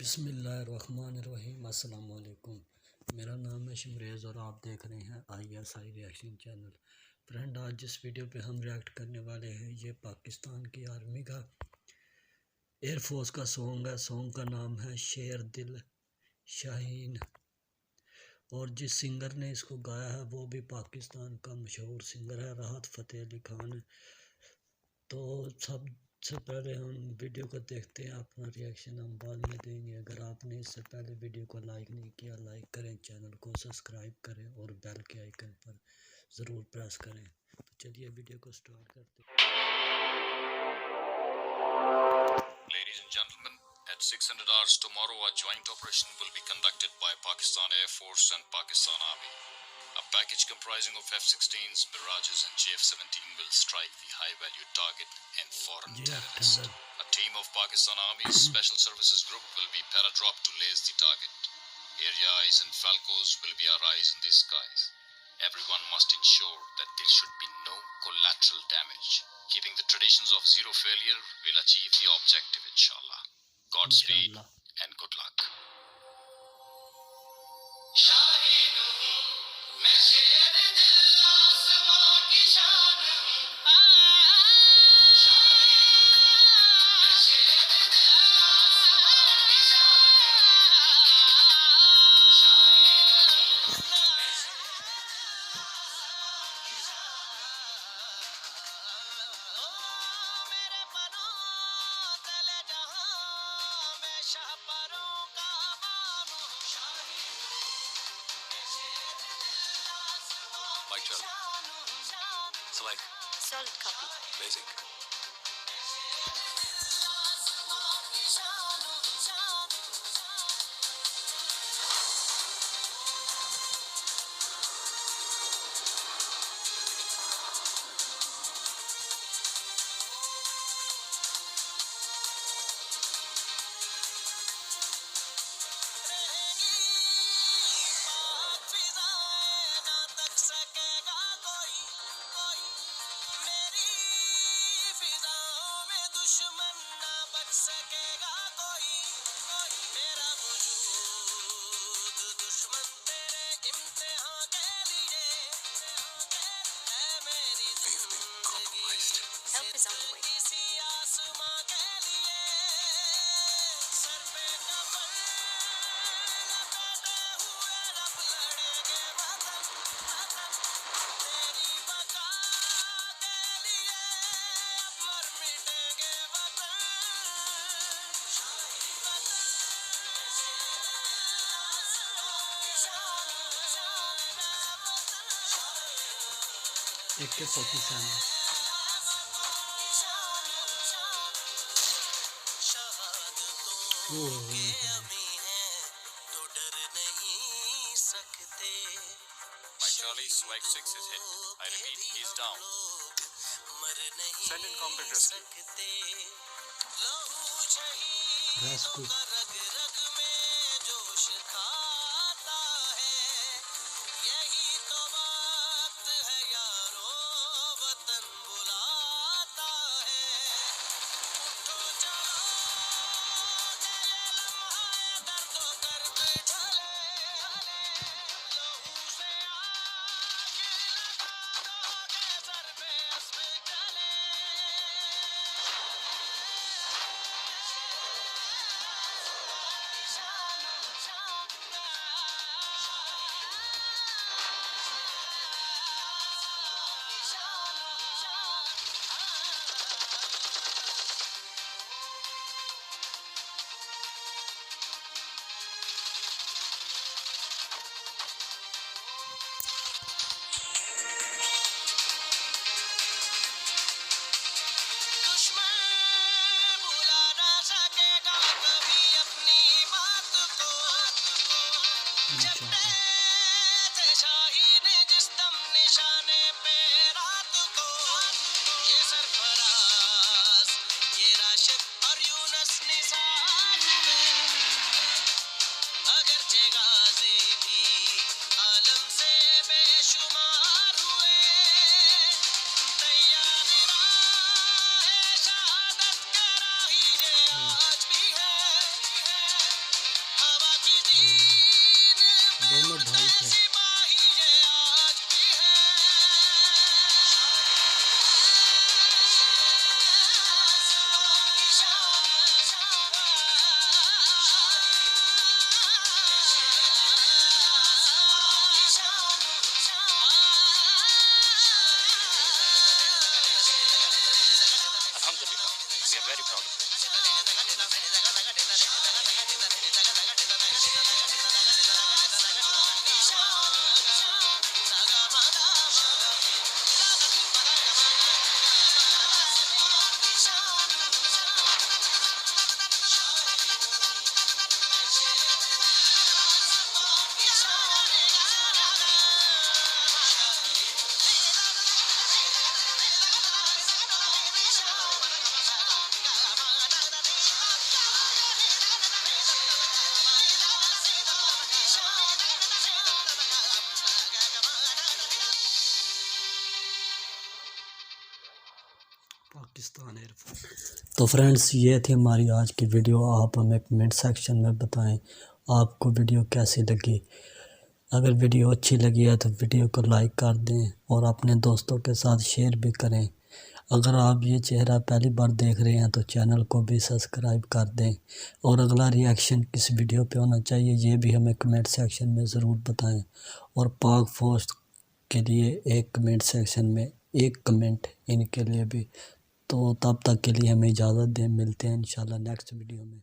बिस्मिल्लाहिर्रहमानिर्रहीम। अस्सलाम वालेकुम। मेरा नाम है शमरेज़ और आप देख रहे हैं ISI रिएक्शन चैनल। फ्रेंड, आज जिस वीडियो पे हम रिएक्ट करने वाले हैं ये पाकिस्तान की आर्मी का एयरफोर्स का सॉन्ग है। सॉन्ग का नाम है शेर दिल शाहीन और जिस सिंगर ने इसको गाया है वो भी पाकिस्तान का मशहूर सिंगर है, राहत फ़तेह अली खान। तो सबसे पहले हम वीडियो को देखते हैं, अपना रिएक्शन हम बाद में देंगे। अगर आपने इससे पहले वीडियो को लाइक नहीं किया, लाइक करें, चैनल को सब्सक्राइब करें और बेल के आइकन पर ज़रूर प्रेस करें। तो चलिए वीडियो को स्टार्ट करते हैं। Ladies and gentlemen, at 600 hours tomorrow, a joint operation will be conducted by Pakistan Air Force and Pakistan Army. A package comprising of F-16s, Mirages and JF-17 will strike the high-value target and foreign terrorists. A team of Pakistan Army's Special Services Group will be paradropped to lace the target. Area eyes and Falcos will be our eyes in the skies. Everyone must ensure that there should be no collateral damage. Keeping the traditions of zero failure, we'll achieve the objective, inshallah. Godspeed and good luck. Mic check. Select. Solid copy. Basic. Help is on the way. AK-47 My Charlie, Swag 6 is hit. I repeat, he's down. Send in combat rescue. Rescue. Pakistan air force. तो friends, ये थी हमारी आज की video. आप हमें comment section में बताएं आपको वीडियो कैसी लगी। अगर वीडियो अच्छी लगी है तो वीडियो को लाइक कर दें और अपने दोस्तों के साथ शेयर भी करें। अगर आप ये चेहरा पहली बार देख रहे हैं तो चैनल को भी सब्सक्राइब कर दें। और अगला रिएक्शन किस वीडियो पे होना चाहिए ये भी हमें कमेंट सेक्शन में ज़रूर बताएं। और पाक फौज के लिए एक कमेंट सेक्शन में एक कमेंट इनके लिए भी। तो तब तक के लिए हमें इजाज़त दें, मिलते हैं इंशाल्लाह नेक्स्ट वीडियो में।